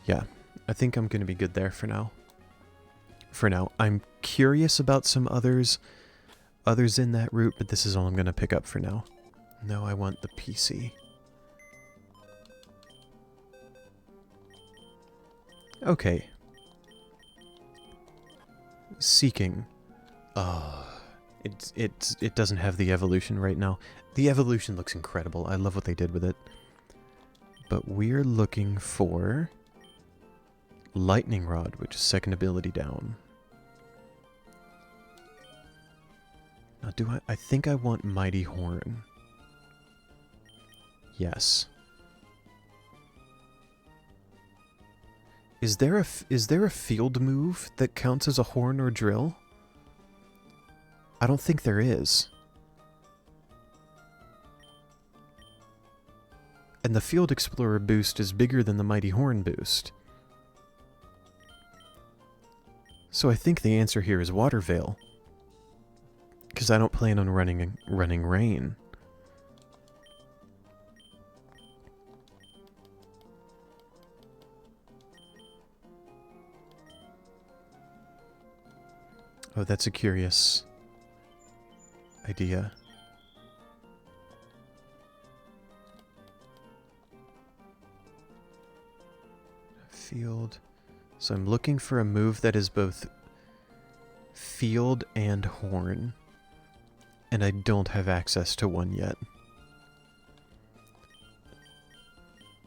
Yeah, I think I'm going to be good there for now. I'm curious about some others in that route, but this is all I'm going to pick up for now. No, I want the PC. Okay. Seeking. It doesn't have the evolution right now. The evolution looks incredible. I love what they did with it. But we're looking for Lightning Rod, which is second ability down. Now I think I want Mighty Horn. Yes. Is there a field move that counts as a horn or drill? I don't think there is. And the Field Explorer boost is bigger than the Mighty Horn boost. So I think the answer here is Water Veil. Because I don't plan on running Rain. Oh, that's a curious idea. Field. So I'm looking for a move that is both field and horn. And I don't have access to one yet.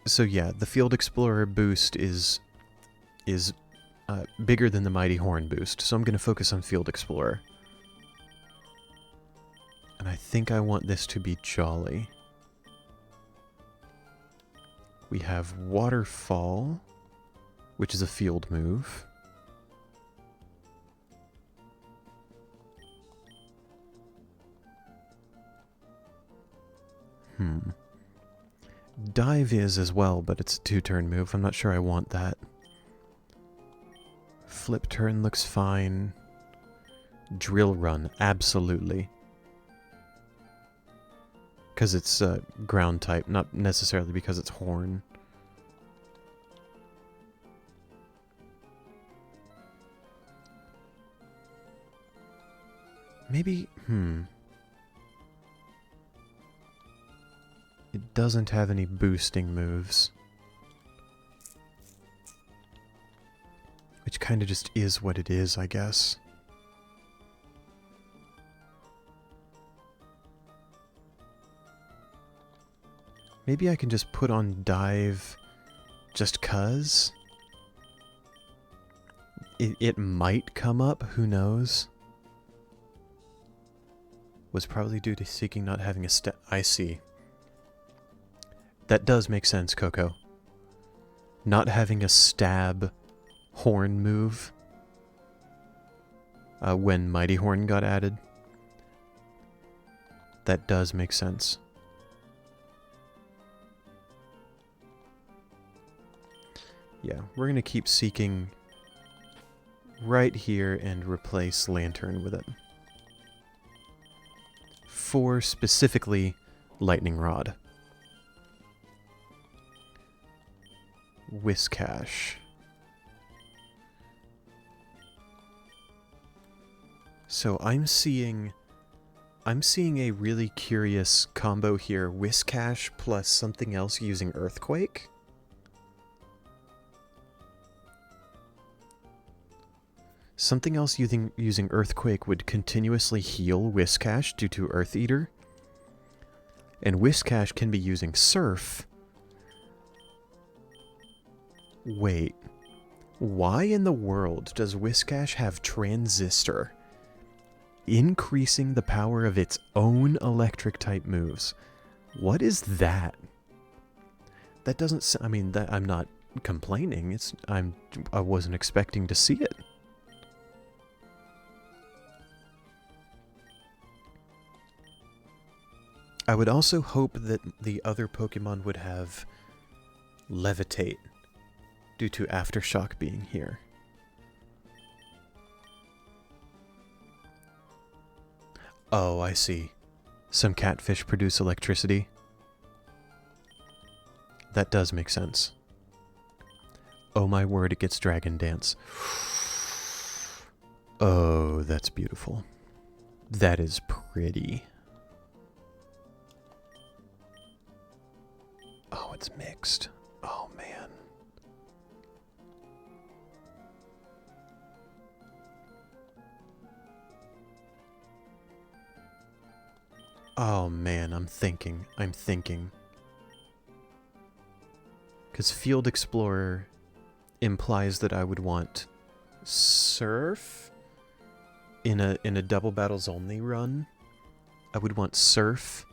So yeah, the Field Explorer boost is bigger than the Mighty Horn boost, so I'm going to focus on Field Explorer. And I think I want this to be Jolly. We have Waterfall, which is a field move. Dive is as well, but it's a 2-turn move. I'm not sure I want that. Flip turn looks fine. Drill run, absolutely. Because it's ground type, not necessarily because it's horn. Maybe, It doesn't have any boosting moves. Which kind of just is what it is, I guess. Maybe I can just put on dive just 'cause. It might come up, who knows? Was probably due to Seeking not having a stat. I see. That does make sense, Coco. Not having a stab horn move when Mighty Horn got added. That does make sense. Yeah, we're going to keep Seeking right here and replace Lantern with it. For specifically Lightning Rod. Whiscash. So I'm seeing a really curious combo here. Whiscash plus something else using Earthquake. Something else using Earthquake would continuously heal Whiscash due to Earth Eater. And Whiscash can be using Surf. Wait. Why in the world does Whiscash have Transistor? Increasing the power of its own electric type moves. What is that? That doesn't... I mean, that I'm not complaining. I wasn't expecting to see it. I would also hope that the other Pokemon would have Levitate due to Aftershock being here. Oh, I see. Some catfish produce electricity. That does make sense. Oh my word, it gets Dragon Dance. Oh, that's beautiful. That is pretty. Oh, it's mixed. Oh, man. Oh, man, I'm thinking. Because Field Explorer implies that I would want Surf in a double battles only run. I would want Surf.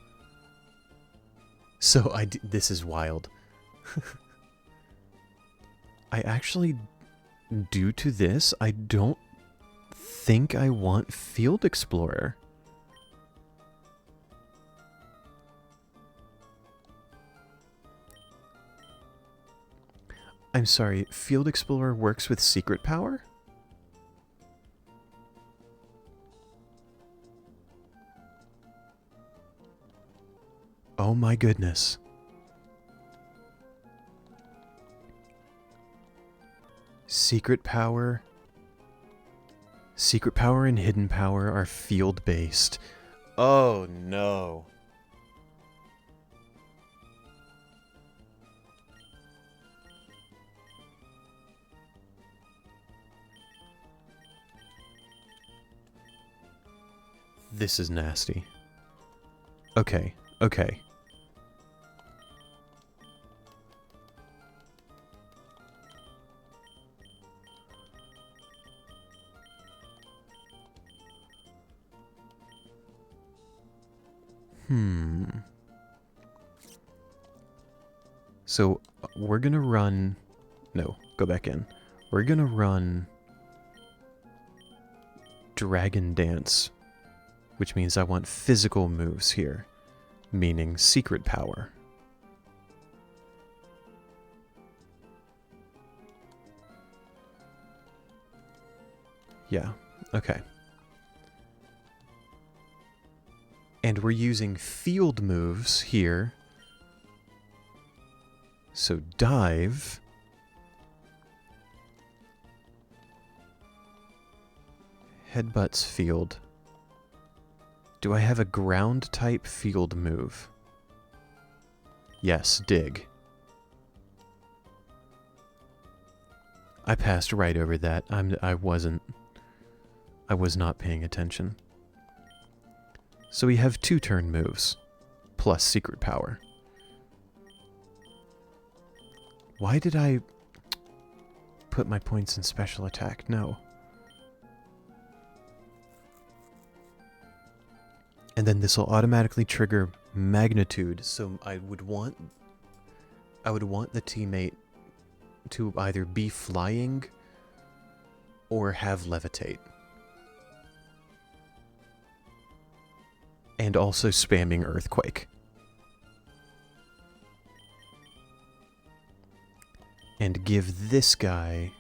So this is wild. I actually, due to this, I don't think I want Field Explorer. I'm sorry, Field Explorer works with Secret Power? Oh my goodness. Secret Power and Hidden Power are field-based. Oh no. This is nasty. Okay. So, we're gonna run... No, go back in. We're gonna run... Dragon Dance, which means I want physical moves here, meaning Secret Power. Yeah, okay. And we're using field moves here. So dive. Headbutts field. Do I have a ground type field move? Yes, dig. I passed right over that. I was not paying attention. So we have 2 turn moves, plus secret power. Why did I put my points in special attack? No. And then this will automatically trigger magnitude, so I would want the teammate to either be flying or have levitate. And also spamming earthquake. And give this guy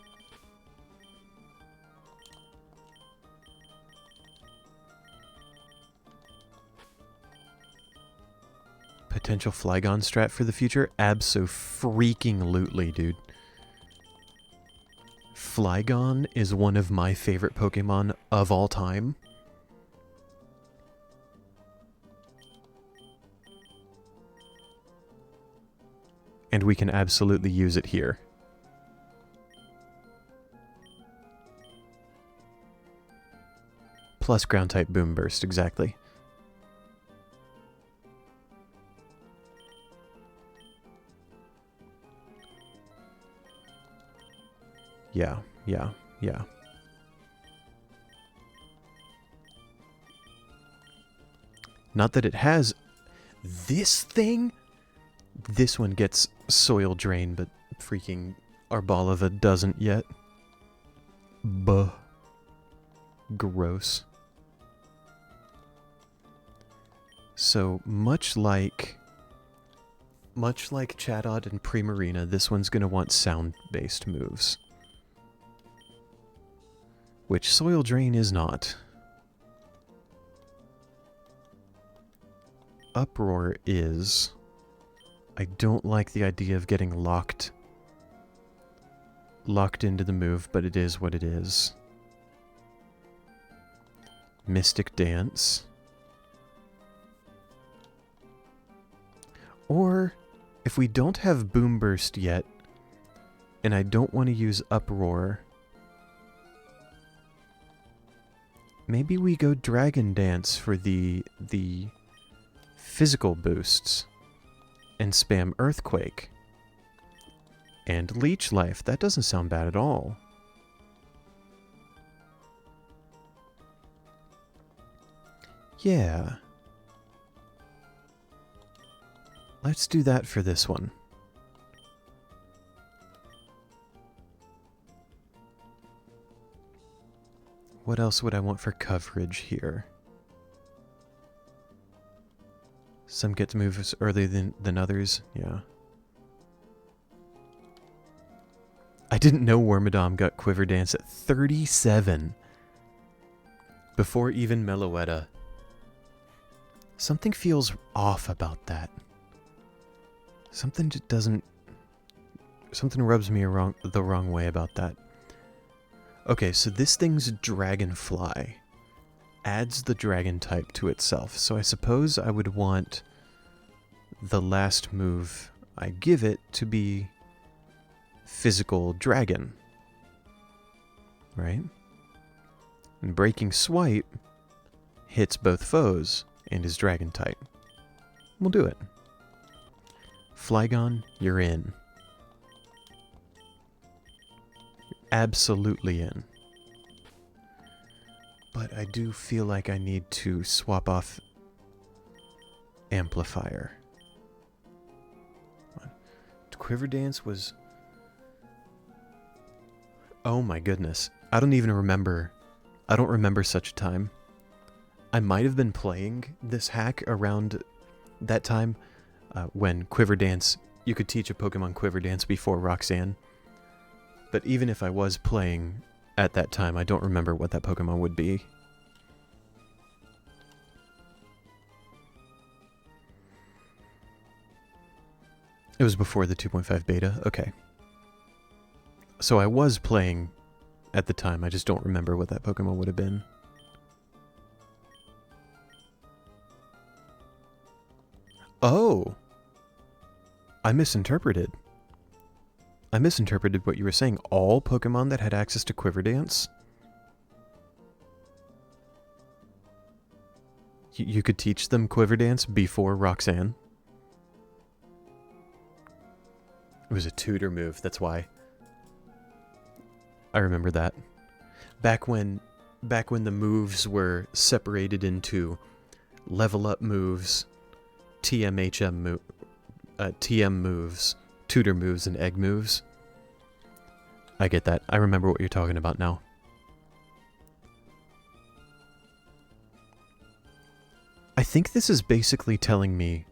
potential Flygon strat for the future? Abso-freaking-lutely, dude. Flygon is one of my favorite Pokemon of all time. And we can absolutely use it here. Plus ground type boom burst, exactly. Yeah. Not that it has this thing. This one gets soil drain, but freaking Arbalova doesn't yet. Buh. Gross. So much like Chatot and Primarina, this one's going to want sound-based moves. Which Soil Drain is not. Uproar is. I don't like the idea of getting locked into the move, but it is what it is. Mystic Dance. Or, if we don't have Boom Burst yet, and I don't want to use Uproar, maybe we go Dragon Dance for the physical boosts, and spam Earthquake. And Leech Life. That doesn't sound bad at all. Yeah. Let's do that for this one. What else would I want for coverage here? Some get to move earlier than others. Yeah. I didn't know Wormadam got Quiver Dance at 37. Before even Meloetta. Something feels off about that. Something just doesn't... Something rubs me the wrong way about that. Okay, so this thing's Dragonfly. Adds the dragon type to itself. So I suppose I would want the last move I give it to be Physical Dragon. Right? And Breaking Swipe hits both foes and is dragon type. We'll do it. Flygon, you're in. You're absolutely in. But I do feel like I need to swap off Amplifier. Quiver Dance was... Oh my goodness. I don't remember such a time. I might have been playing this hack around that time when Quiver Dance... You could teach a Pokemon Quiver Dance before Roxanne. But even if I was playing at that time. I don't remember what that Pokemon would be. It was before the 2.5 beta? Okay. So I was playing at the time, I just don't remember what that Pokemon would have been. Oh! I misinterpreted. I misinterpreted what you were saying. All Pokemon that had access to Quiver Dance? You could teach them Quiver Dance before Roxanne? It was a tutor move, that's why. I remember that. Back when the moves were separated into level up moves, TM moves, tutor moves, and egg moves. I get that. I remember what you're talking about now. I think this is basically telling me...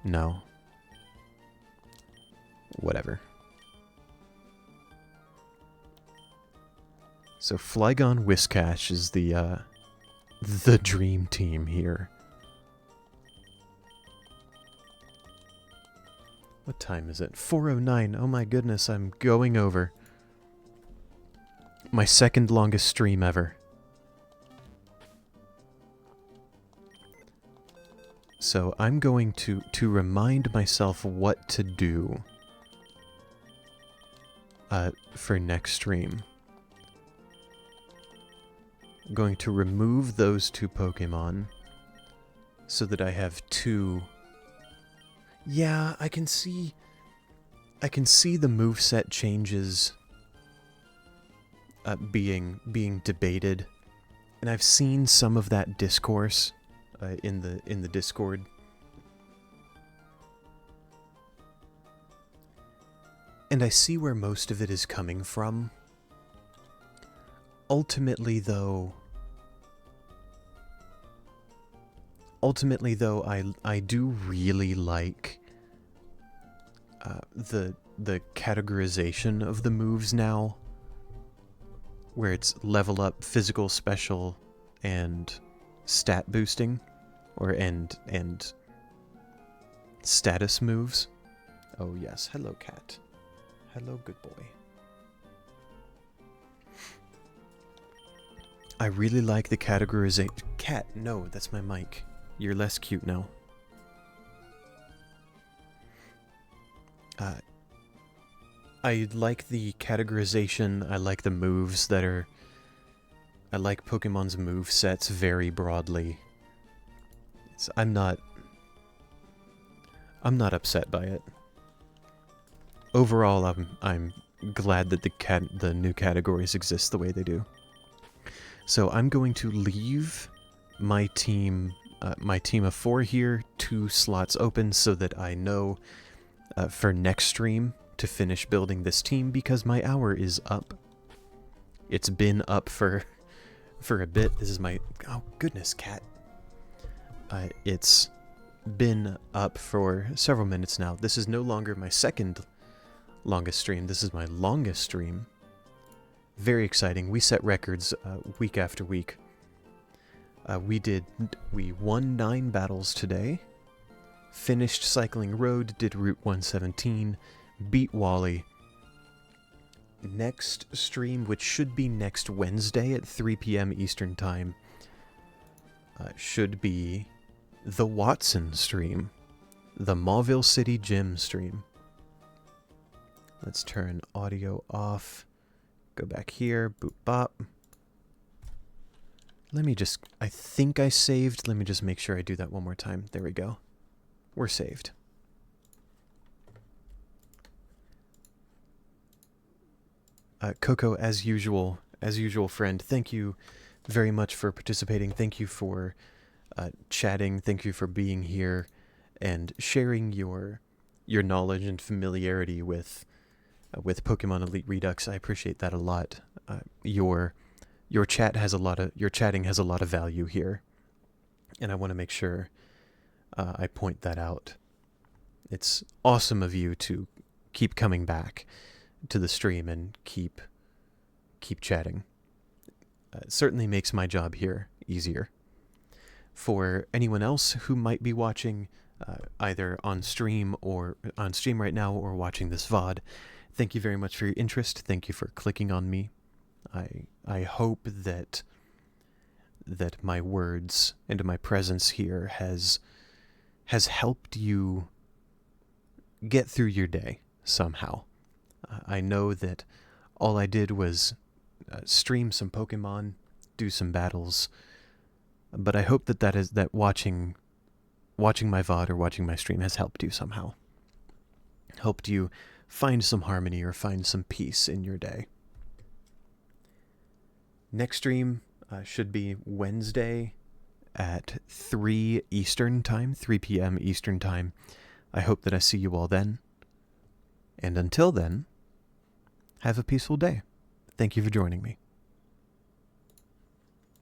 No. Whatever. So Flygon Whiscash is the dream team here. What time is it? 4:09. Oh my goodness, I'm going over. My second longest stream ever. So I'm going to remind myself what to do for next stream. I'm going to remove those two Pokemon so that I have two. Yeah, I can see the moveset changes being debated, and I've seen some of that discourse in the Discord. And I see where most of it is coming from. Ultimately though, I do really like the categorization of the moves now, where it's level up, physical, special, and stat boosting, and status moves. Oh yes, hello cat. Hello good boy. I really like the categorization. Cat, no, that's my mic. You're less cute now. I like the categorization. I like the moves that are... I like Pokemon's move sets very broadly. I'm not upset by it. Overall, I'm glad that the new categories exist the way they do. So I'm going to leave my team of 4 here, 2 slots open, so that I know for next stream to finish building this team, because my hour is up. It's been up for a bit. This is my... Oh, goodness, cat. It's been up for several minutes now. This is no longer my second longest stream. This is my longest stream. Very exciting. We set records week after week. We won 9 battles today. Finished cycling road, did Route 117, beat Wally. Next stream, which should be next Wednesday at 3 p.m. Eastern Time, should be the Watson stream. The Mauville City Gym stream. Let's turn audio off. Go back here, boop bop. Let me just, I think I saved. Let me just make sure I do that one more time. There we go. We're saved. Coco, as usual, friend, thank you very much for participating. Thank you for chatting. Thank you for being here and sharing your knowledge and familiarity with Pokemon Elite Redux. I appreciate that a lot. Your chatting has a lot of value here, and I want to make sure I point that out. It's awesome of you to keep coming back to the stream and keep keep chatting. It certainly makes my job here easier. For anyone else who might be watching either on stream right now or watching this VOD, thank you very much for your interest. Thank you for clicking on me. I hope that my words and my presence here has helped you get through your day somehow. I know that all I did was stream some Pokemon, do some battles, but I hope that watching my VOD or watching my stream has helped you somehow. Helped you find some harmony or find some peace in your day. Next stream should be Wednesday at 3 Eastern Time, 3 p.m. Eastern Time. I hope that I see you all then. And until then, have a peaceful day. Thank you for joining me.